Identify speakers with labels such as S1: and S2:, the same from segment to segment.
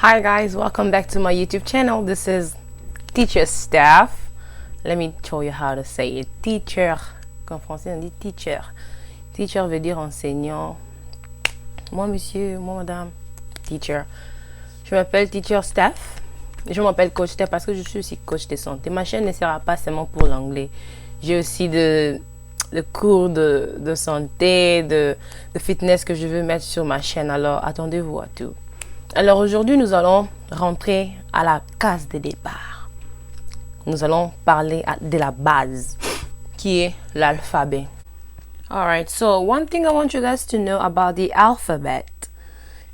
S1: Hi guys, welcome back to my YouTube channel. This is Teacher Steph. Let me show you how to say it. Teacher. En français on dit teacher. Teacher veut dire enseignant. Moi monsieur, moi madame. Teacher. Je m'appelle Teacher Steph. Je m'appelle Coach Steph parce que je suis aussi coach de santé. Ma chaîne ne sera pas seulement pour l'anglais. J'ai aussi de cours de santé, de fitness que je veux mettre sur ma chaîne. Alors attendez-vous à tout. Alors aujourd'hui, nous allons rentrer à la case de départ. Nous allons parler de la base, qui est l'alphabet. Alright, so one thing I want you guys to know about the alphabet.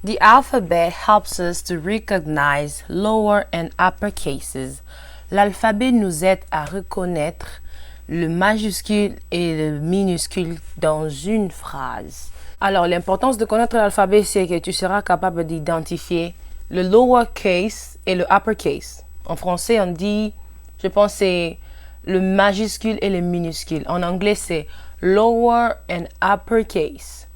S1: The alphabet helps us to recognize lower and upper cases. L'alphabet nous aide à reconnaître le majuscule et le minuscule dans une phrase. Alors, l'importance de connaître l'alphabet, c'est que tu seras capable d'identifier le lowercase et le uppercase. En français, on dit, je pense, c'est le majuscule et le minuscule. En anglais, c'est lower and uppercase.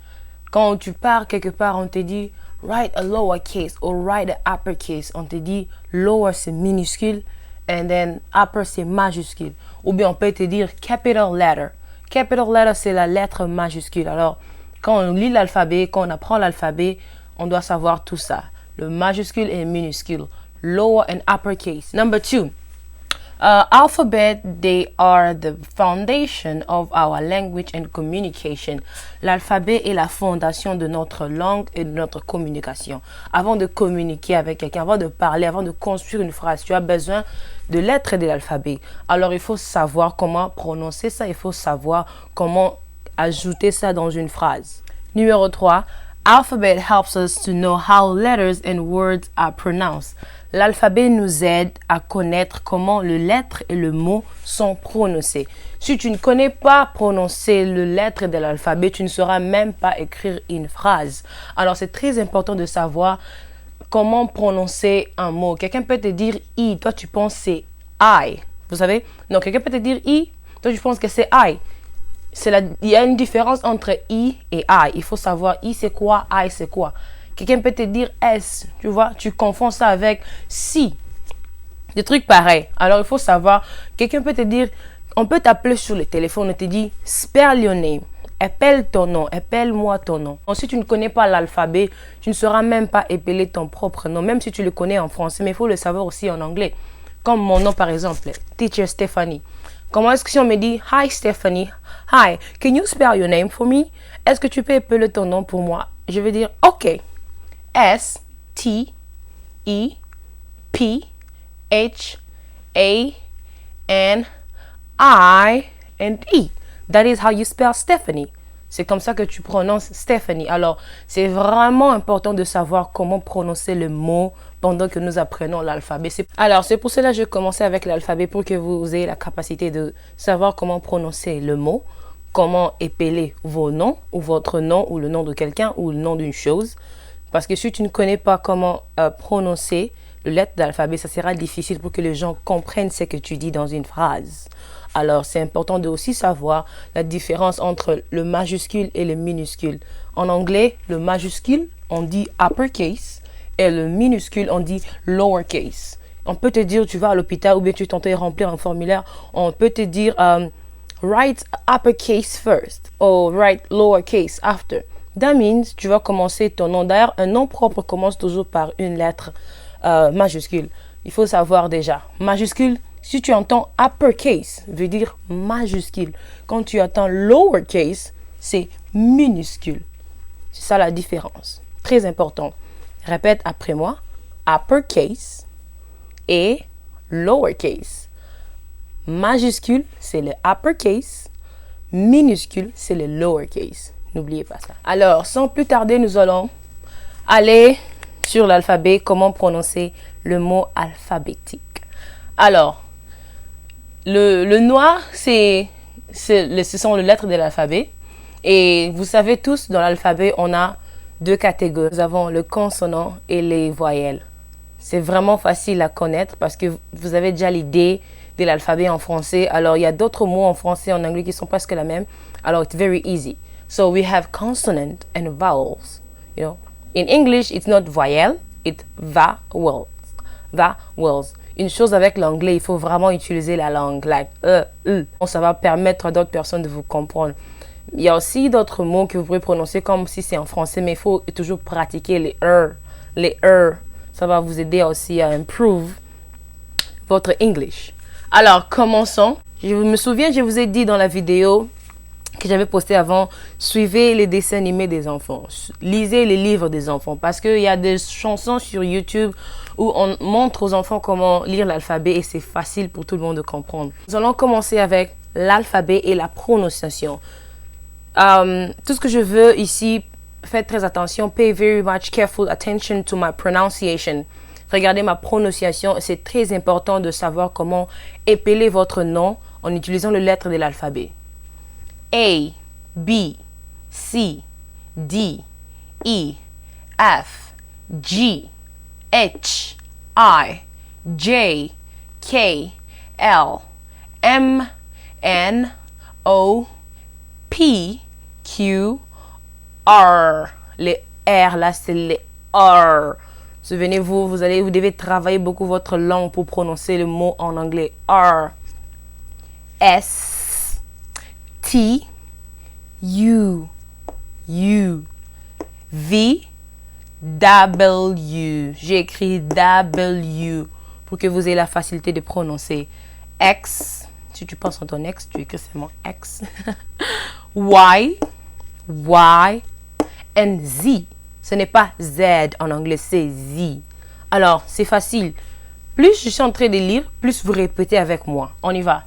S1: Quand tu pars quelque part, on te dit write a lowercase or write a uppercase. On te dit lower, c'est minuscule, and then upper, c'est majuscule. Ou bien, on peut te dire capital letter. Capital letter, c'est la lettre majuscule. Alors, quand on lit l'alphabet, quand on apprend l'alphabet, on doit savoir tout ça. Le majuscule et le minuscule. Lower and uppercase. Number 2. Alphabet, they are the foundation of our language and communication. L'alphabet est la fondation de notre langue et de notre communication. Avant de communiquer avec quelqu'un, avant de parler, avant de construire une phrase, tu as besoin de lettres et de l'alphabet. Alors, il faut savoir comment prononcer ça. Il faut savoir comment ajouter ça dans une phrase. Numéro 3. Alphabet helps us to know how letters and words are pronounced. L'alphabet nous aide à connaître comment le lettre et le mot sont prononcés. Si tu ne connais pas prononcer le lettre de l'alphabet, tu ne sauras même pas écrire une phrase. Alors, c'est très important de savoir comment prononcer un mot. Quelqu'un peut te dire I, toi tu penses c'est I. Vous savez? Non, quelqu'un peut te dire I, toi tu penses que c'est I. Il y a une différence entre I et I. Il faut savoir I c'est quoi, I c'est quoi. Quelqu'un peut te dire S, tu vois, tu confonds ça avec si. Des trucs pareils. Alors il faut savoir, quelqu'un peut te dire, on peut t'appeler sur le téléphone et te dit spell your name. Appelle ton nom, appelle-moi ton nom. Si tu ne connais pas l'alphabet, tu ne sauras même pas épeler ton propre nom, même si tu le connais en français, mais il faut le savoir aussi en anglais. Comme mon nom par exemple, Teacher Stephanie. Comment est-ce que si on me dit Hi Stephanie, hi, can you spell your name for me? Est-ce que tu peux épeler ton nom pour moi? Je vais dire OK. S T E P H A N I and E. That is how you spell Stephanie. C'est comme ça que tu prononces Stephanie. Alors, c'est vraiment important de savoir comment prononcer le mot pendant que nous apprenons l'alphabet. Alors, c'est pour cela que je commençais avec l'alphabet pour que vous ayez la capacité de savoir comment prononcer le mot, comment épeler vos noms ou votre nom ou le nom de quelqu'un ou le nom d'une chose. Parce que si tu ne connais pas comment prononcer le lettre d'alphabet, ça sera difficile pour que les gens comprennent ce que tu dis dans une phrase. Alors, c'est important de aussi savoir la différence entre le majuscule et le minuscule. En anglais, le majuscule, on dit uppercase et le minuscule, on dit lowercase. On peut te dire, tu vas à l'hôpital ou bien tu tentes de remplir un formulaire, on peut te dire write uppercase first or write lowercase after. That means, tu vas commencer ton nom. D'ailleurs, un nom propre commence toujours par une lettre majuscule. Il faut savoir déjà. Majuscule, si tu entends uppercase, veut dire majuscule. Quand tu entends lowercase, c'est minuscule. C'est ça la différence. Très important. Répète après moi. Uppercase et lowercase. Majuscule, c'est le uppercase. Minuscule, c'est le lowercase. N'oubliez pas ça. Alors, sans plus tarder, nous allons aller sur l'alphabet, comment prononcer le mot alphabétique. Alors, le noir, ce sont les lettres de l'alphabet. Et vous savez tous, dans l'alphabet, on a deux catégories. Nous avons le consonant et les voyelles. C'est vraiment facile à connaître parce que vous avez déjà l'idée de l'alphabet en français. Alors, il y a d'autres mots en français et en anglais qui sont presque la même. Alors, it's very easy. So, we have consonant and vowels. You know, in English, it's not voyelle. It's vowels. Vowels. Une chose avec l'anglais, il faut vraiment utiliser la langue, like Ça va permettre à d'autres personnes de vous comprendre. Il y a aussi d'autres mots que vous pouvez prononcer comme si c'est en français, mais il faut toujours pratiquer les Les Ça va vous aider aussi à improve votre English. Alors, commençons. Je me souviens, je vous ai dit dans la vidéo que j'avais posté avant, suivez les dessins animés des enfants, lisez les livres des enfants, parce qu'il y a des chansons sur YouTube où on montre aux enfants comment lire l'alphabet et c'est facile pour tout le monde de comprendre. Nous allons commencer avec l'alphabet et la prononciation. Tout ce que je veux ici, faites très attention, pay very much careful attention to my pronunciation. Regardez ma prononciation, c'est très important de savoir comment épeler votre nom en utilisant les lettres de l'alphabet. A, B, C, D, E, F, G, H, I, J, K, L, M, N, O, P, Q, R. Les R, là, c'est les R. Souvenez-vous, vous devez travailler beaucoup votre langue pour prononcer le mot en anglais. R, S, T, U, V, W. J'ai écrit W pour que vous ayez la facilité de prononcer. X, si tu penses en ton ex, tu écris seulement X. Y, and Z. Ce n'est pas Z en anglais, c'est Z. Alors, c'est facile. Plus je suis en train de lire, plus vous répétez avec moi. On y va.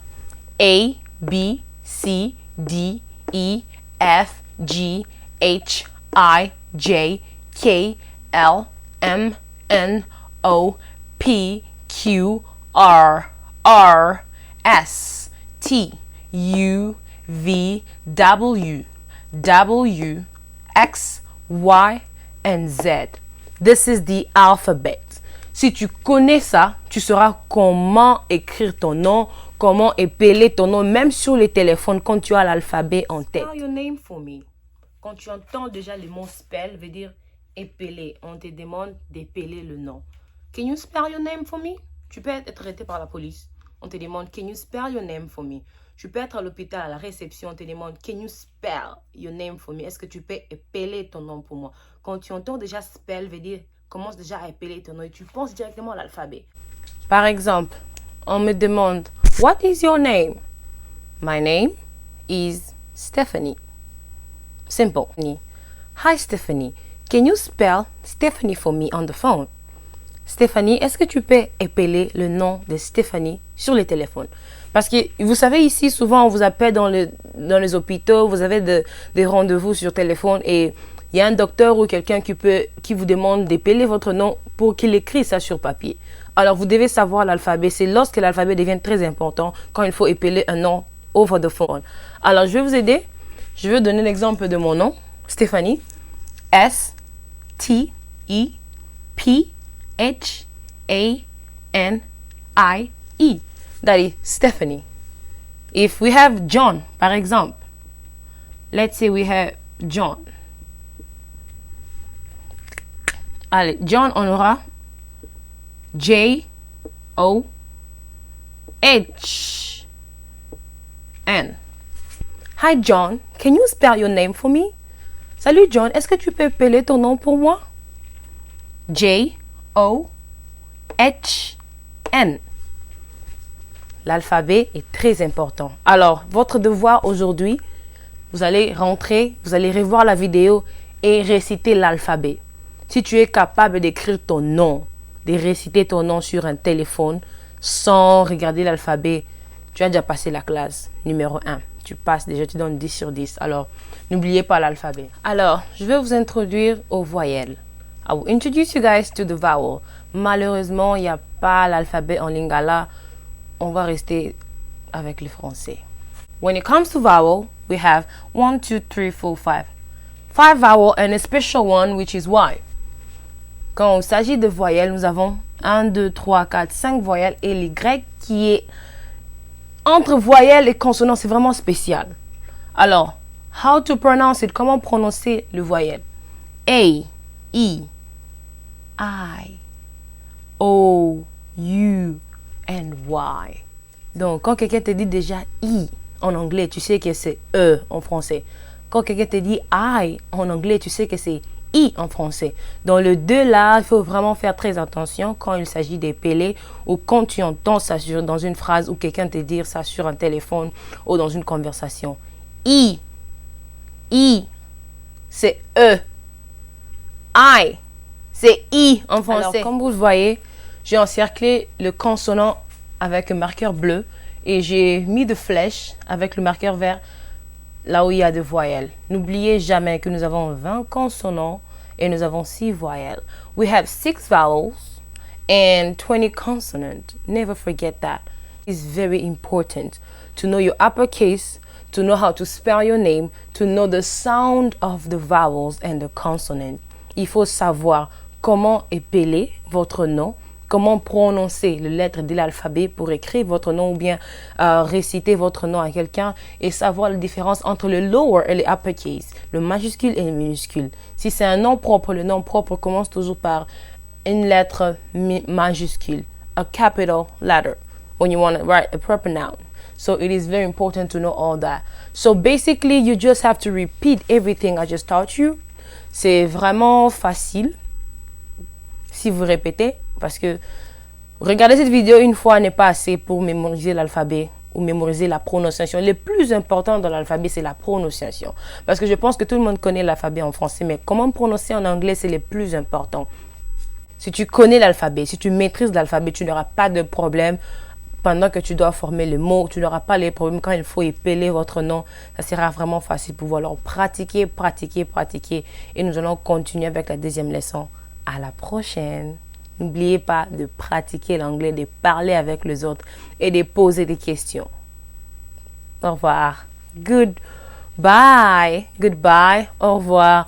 S1: A, B, C, D, E, F, G, H, I, J, K, L, M, N, O, P, Q, R, S, T, U, V, W, X, Y, and Z. This is the alphabet. Si tu connais ça, tu sauras comment écrire ton nom, comment épeler ton nom, même sur les téléphones quand tu as l'alphabet en tête. Spell your name for me. Quand tu entends déjà le mot spell, veut dire épeler. On te demande d'épeler le nom. Can you spell your name for me? Tu peux être arrêté par la police. On te demande, can you spell your name for me? Tu peux être à l'hôpital, à la réception, on te demande, can you spell your name for me? Est-ce que tu peux épeler ton nom pour moi? Quand tu entends déjà spell, veut dire, commence déjà à épeler ton nom et tu penses directement à l'alphabet. Par exemple, on me demande, what is your name? My name is Stephanie. Simple. Hi Stephanie, can you spell Stephanie for me on the phone? Stéphanie, est-ce que tu peux épeler le nom de Stéphanie sur le téléphone? Parce que vous savez ici, souvent on vous appelle dans les hôpitaux, vous avez des rendez-vous sur téléphone et il y a un docteur ou quelqu'un qui vous demande d'épeler votre nom pour qu'il écrit ça sur papier. Alors vous devez savoir l'alphabet. C'est lorsque l'alphabet devient très important quand il faut épeler un nom over the phone. Alors je vais vous aider. Je vais donner l'exemple de mon nom, Stéphanie. S-T-E-P H-A-N-I-E. That is Stephanie. If we have John, par exemple, let's say we have John. Allez, John, on aura J-O-H-N. Hi John, can you spell your name for me? Salut John, est-ce que tu peux appeler ton nom pour moi? J-O-H-N. L'alphabet est très important. Alors, votre devoir aujourd'hui, vous allez rentrer, vous allez revoir la vidéo et réciter l'alphabet. Si tu es capable d'écrire ton nom, de réciter ton nom sur un téléphone sans regarder l'alphabet, tu as déjà passé la classe numéro 1. Tu passes déjà, tu donnes 10 sur 10. Alors, n'oubliez pas l'alphabet. Alors, je vais vous introduire aux voyelles. I will introduce you guys to the vowel. Malheureusement, il n'y a pas l'alphabet en lingala. On va rester avec le français. When it comes to vowel, we have 1, 2, 3, 4, 5. 5 vowels and a special one, which is Y. Quand il s'agit de voyelles, nous avons 1, 2, 3, 4, 5 voyelles et l'Y qui est entre voyelles et consonnes, c'est vraiment spécial. Alors, how to pronounce it? Comment prononcer le voyelle? A, E, I, O, U, and Y. Donc, quand quelqu'un te dit déjà I en anglais, tu sais que c'est E en français. Quand quelqu'un te dit I en anglais, tu sais que c'est I en français. Dans le 2 là, il faut vraiment faire très attention quand il s'agit d'épeler ou quand tu entends ça dans une phrase ou quelqu'un te dire ça sur un téléphone ou dans une conversation. I, c'est E. I, c'est I en français. Alors, comme vous le voyez, j'ai encerclé le consonant avec un marqueur bleu et j'ai mis de flèches avec le marqueur vert là où il y a des voyelles. N'oubliez jamais que nous avons 20 consonants et nous avons 6 voyelles. We have 6 vowels and 20 consonants. Never forget that. It's very important to know your uppercase, to know how to spell your name, to know the sound of the vowels and the consonant. Il faut savoir comment épeler votre nom, comment prononcer les lettres de l'alphabet pour écrire votre nom ou bien réciter votre nom à quelqu'un et savoir la différence entre le lower et le uppercase, le majuscule et le minuscule. Si c'est un nom propre, le nom propre commence toujours par une lettre majuscule, a capital letter, when you want to write a proper noun. So it is very important to know all that. So basically, you just have to repeat everything I just taught you. C'est vraiment facile si vous répétez, parce que regarder cette vidéo une fois n'est pas assez pour mémoriser l'alphabet ou mémoriser la prononciation. Le plus important dans l'alphabet, c'est la prononciation. Parce que je pense que tout le monde connaît l'alphabet en français, mais comment prononcer en anglais, c'est le plus important. Si tu connais l'alphabet, si tu maîtrises l'alphabet, tu n'auras pas de problème pendant que tu dois former les mots. Tu n'auras pas les problèmes quand il faut épeler votre nom. Ça sera vraiment facile pour vous. Alors pratiquer, pratiquer, pratiquer. Et nous allons continuer avec la deuxième leçon. À la prochaine. N'oubliez pas de pratiquer l'anglais, de parler avec les autres et de poser des questions. Au revoir. Goodbye. Goodbye. Au revoir.